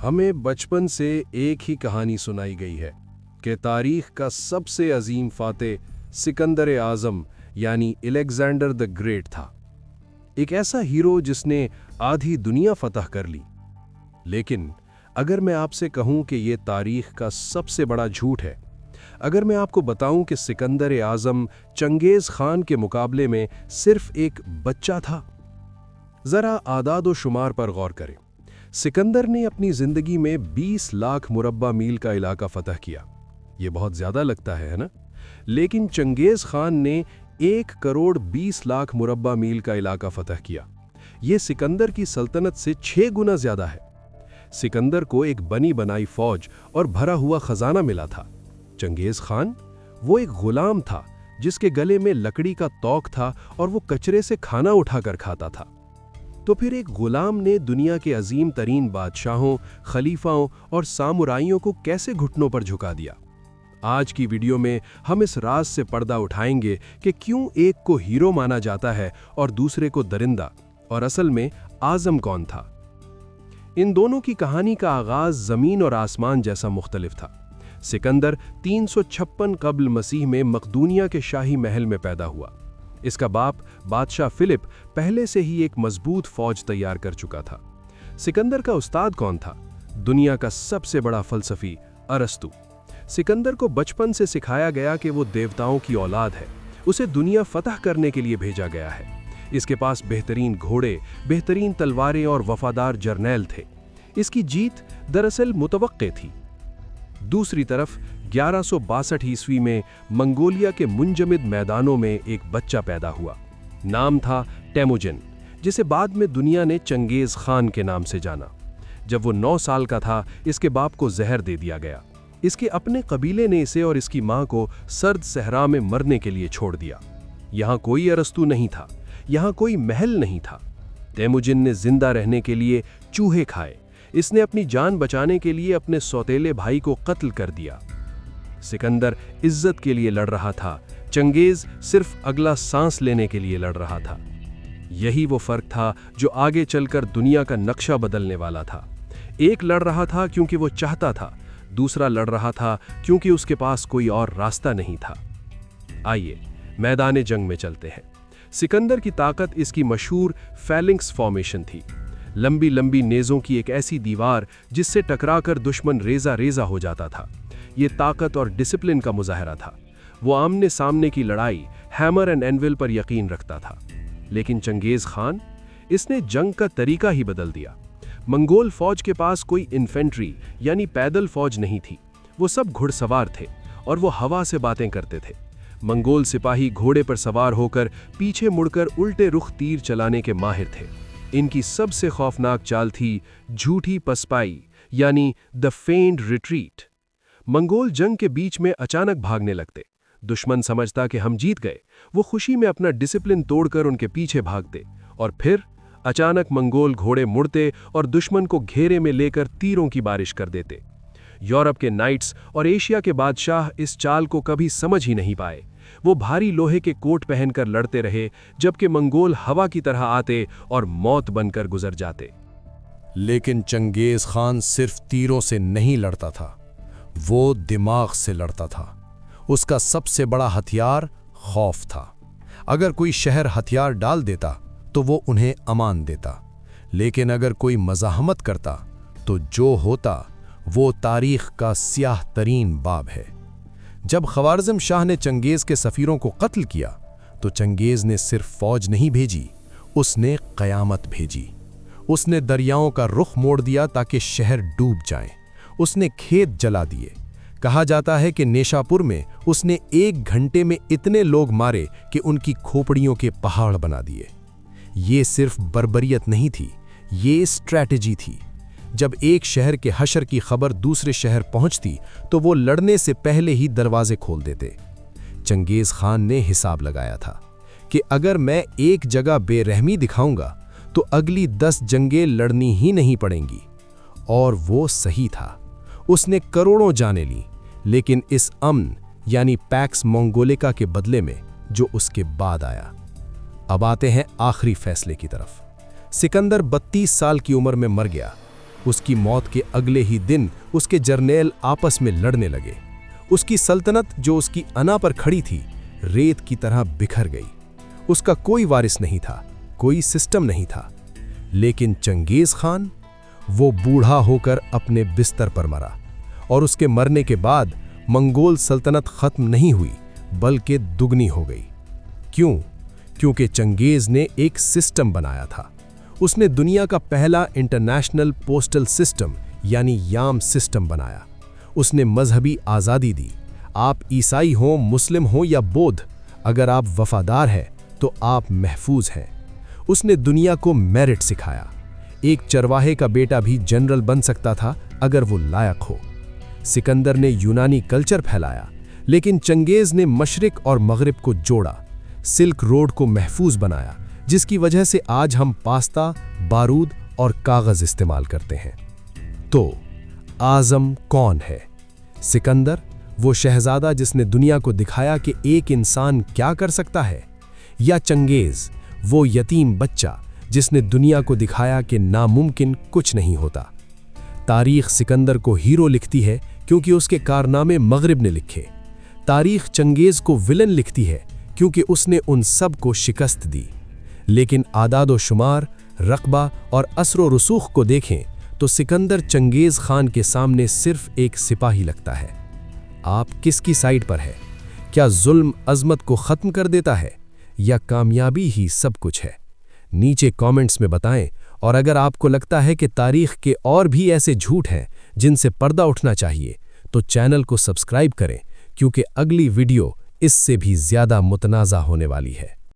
हमें बचपन से एक ही कहानी सुनाई गई है कि तारीख का सबसे अजीम फातेह सिकंदर आज़म यानी अलेक्जेंडर द ग्रेट था। एक ऐसा हीरो जिसने आधी दुनिया फतह कर ली। लेकिन अगर मैं आपसे कहूं कि ये तारीख का सबसे बड़ा झूठ है, अगर मैं आपको बताऊं कि सिकंदर आज़म चंगेज़ खान के मुकाबले में सिर्फ एक बच्चा था। ज़रा आदाद व शुमार पर गौर करें। सिकंदर ने अपनी ज़िंदगी में 20 लाख मुरब्बा मील का इलाका फतह किया। ये बहुत ज़्यादा लगता है ना? लेकिन चंगेज़ खान ने 1 करोड़ 20 लाख मुरब्बा मील का इलाका फतह किया। ये सिकंदर की सल्तनत से 6 गुना ज़्यादा है। सिकंदर को एक बनी बनाई फौज और भरा हुआ खजाना मिला था। चंगेज़ खान वो एक गुलाम था जिसके गले में लकड़ी का तौक था और वो कचरे से खाना उठाकर खाता था। तो फिर एक गुलाम ने दुनिया के अजीम तरीन बादशाहों, खलीफाओं और सामुराइयों को कैसे घुटनों पर झुका दिया? आज की वीडियो में हम इस राज से पर्दा उठाएंगे कि क्यों एक को हीरो माना जाता है और दूसरे को दरिंदा, और असल में आज़म कौन था। इन दोनों की कहानी का आगाज ज़मीन और आसमान जैसा मुख्तलिफ था। सिकंदर 356 कब्ल मसीह में मकदूनिया के शाही महल में पैदा हुआ। इसका बाप बादशाह फिलिप पहले से ही एक मजबूत फौज तैयार कर चुका था। सिकंदर का उस्ताद कौन था? दुनिया का सबसे बड़ा फलसफी अरस्तु। सिकंदर को बचपन से सिखाया गया कि वो देवताओं की औलाद है। उसे दुनिया फतह करने के लिए भेजा गया है। इसके पास बेहतरीन घोड़े, बेहतरीन तलवारें और वफादार जर्नैल थे। इसकी जीत दरअसल मुतवक्के थी। दूसरी तरफ 1162 ईस्वी में मंगोलिया के मुंजमद मैदानों में एक बच्चा पैदा हुआ। नाम था टेमुजिन, जिसे बाद में दुनिया ने चंगेज़ खान के नाम से जाना। जब वो 9 साल का था, इसके बाप को जहर दे दिया गया। इसके अपने कबीले ने इसे और इसकी मां को सर्द सहरा में मरने के लिए छोड़ दिया। यहाँ कोई अरस्तु नहीं था, यहाँ कोई महल नहीं था। टेमुजिन ने जिंदा रहने के लिए चूहे खाए। इसने अपनी जान बचाने के लिए अपने सौतेले भाई को कत्ल कर दिया। सिकंदर इज्जत के लिए लड़ रहा था, चंगेज़ सिर्फ अगला सांस लेने के लिए लड़ रहा था। यही वो फर्क था जो आगे चलकर दुनिया का नक्शा बदलने वाला था। एक लड़ रहा था क्योंकि वो चाहता था, दूसरा लड़ रहा था क्योंकि उसके पास कोई और रास्ता नहीं था। आइए मैदान जंग में चलते हैं। सिकंदर की ताकत इसकी मशहूर फैलिंक्स फॉर्मेशन थी। लंबी लंबी नेज़ों की एक ऐसी दीवार जिससे टकराकर दुश्मन रेजा रेजा हो जाता था। ये ताकत और डिसिप्लिन का मुजाहरा था। वो आमने सामने की लड़ाई, हैमर एंड एनविल पर यकीन रखता था। लेकिन चंगेज़ खान, इसने जंग का तरीका ही बदल दिया। मंगोल फौज के पास कोई इन्फेंट्री यानी पैदल फौज नहीं थी। वो सब घुड़सवार थे और वो हवा से बातें करते थे। मंगोल सिपाही घोड़े पर सवार होकर पीछे मुड़कर उल्टे रुख तीर चलाने के माहिर थे। इनकी सबसे खौफनाक चाल थी झूठी पसपाई यानी द फेंड रिट्रीट। मंगोल जंग के बीच में अचानक भागने लगते। दुश्मन समझता कि हम जीत गए। वो खुशी में अपना डिसिप्लिन तोड़कर उनके पीछे भागते और फिर अचानक मंगोल घोड़े मुड़ते और दुश्मन को घेरे में लेकर तीरों की बारिश कर देते। यूरोप के नाइट्स और एशिया के बादशाह इस चाल को कभी समझ ही नहीं पाए। वो भारी लोहे के कोट पहनकर लड़ते रहे, जबकि मंगोल हवा की तरह आते और मौत बनकर गुजर जाते। लेकिन चंगेज़ खान सिर्फ तीरों से नहीं लड़ता था, वो दिमाग से लड़ता था। उसका सबसे बड़ा हथियार खौफ था। अगर कोई शहर हथियार डाल देता तो वो उन्हें अमान देता, लेकिन अगर कोई मज़ाहमत करता तो जो होता वो तारीख का स्याह तरीन बाब है। जब ख्वारिज़म शाह ने चंगेज़ के सफ़ीरों को कत्ल किया तो चंगेज़ ने सिर्फ फौज नहीं भेजी, उसने क़यामत भेजी। उसने दरियाओं का रुख मोड़ दिया ताकि शहर डूब जाएं। उसने खेत जला दिए। कहा जाता है कि नेशापुर में उसने 1 घंटे में इतने लोग मारे कि उनकी खोपड़ियों के पहाड़ बना दिए। ये सिर्फ बर्बरियत नहीं थी, ये स्ट्रैटेजी थी। जब एक शहर के हशर की खबर दूसरे शहर पहुंचती तो वो लड़ने से पहले ही दरवाजे खोल देते। चंगेज़ खान ने हिसाब लगाया था कि अगर मैं एक जगह बेरहमी दिखाऊंगा तो अगली 10 जंगें लड़नी ही नहीं पड़ेंगी। और वो सही था। उसने करोड़ों जानें ली, लेकिन इस अमन यानी पैक्स मंगोलिका के बदले में जो उसके बाद आया। अब आते हैं आखिरी फैसले की तरफ। सिकंदर 32 साल की उम्र में मर गया। اس کی موت کے اگلے ہی دن اس کے جرنیل آپس میں لڑنے لگے۔ اس کی سلطنت جو اس کی انا پر کھڑی تھی ریت کی طرح بکھر گئی۔ اس کا کوئی وارث نہیں تھا، کوئی سسٹم نہیں تھا۔ لیکن چنگیز خان، وہ بوڑھا ہو کر اپنے بستر پر مرا، اور اس کے مرنے کے بعد منگول سلطنت ختم نہیں ہوئی بلکہ دگنی ہو گئی۔ کیوں؟ کیونکہ چنگیز نے ایک سسٹم بنایا تھا۔ اس نے دنیا کا پہلا انٹرنیشنل پوسٹل سسٹم یعنی یام سسٹم بنایا۔ اس نے مذہبی آزادی دی۔ آپ عیسائی ہوں، مسلم ہوں یا بودھ، اگر آپ وفادار ہیں تو آپ محفوظ ہیں۔ اس نے دنیا کو میرٹ سکھایا۔ ایک چرواہے کا بیٹا بھی جنرل بن سکتا تھا اگر وہ لائق ہو۔ سکندر نے یونانی کلچر پھیلایا، لیکن چنگیز نے مشرق اور مغرب کو جوڑا، سلک روڈ کو محفوظ بنایا، جس کی وجہ سے آج ہم پاستا، بارود اور کاغذ استعمال کرتے ہیں۔ تو اعظم کون ہے؟ سکندر، وہ شہزادہ جس نے دنیا کو دکھایا کہ ایک انسان کیا کر سکتا ہے، یا چنگیز، وہ یتیم بچہ جس نے دنیا کو دکھایا کہ ناممکن کچھ نہیں ہوتا؟ تاریخ سکندر کو ہیرو لکھتی ہے کیونکہ اس کے کارنامے مغرب نے لکھے۔ تاریخ چنگیز کو ولن لکھتی ہے کیونکہ اس نے ان سب کو شکست دی۔ لیکن اعداد و شمار، رقبہ اور اثر و رسوخ کو دیکھیں تو سکندر چنگیز خان کے سامنے صرف ایک سپاہی لگتا ہے۔ آپ کس کی سائیڈ پر ہے؟ کیا ظلم عظمت کو ختم کر دیتا ہے یا کامیابی ہی سب کچھ ہے؟ نیچے کامنٹس میں بتائیں، اور اگر آپ کو لگتا ہے کہ تاریخ کے اور بھی ایسے جھوٹ ہیں جن سے پردہ اٹھنا چاہیے تو چینل کو سبسکرائب کریں، کیونکہ اگلی ویڈیو اس سے بھی زیادہ متنازع ہونے والی ہے۔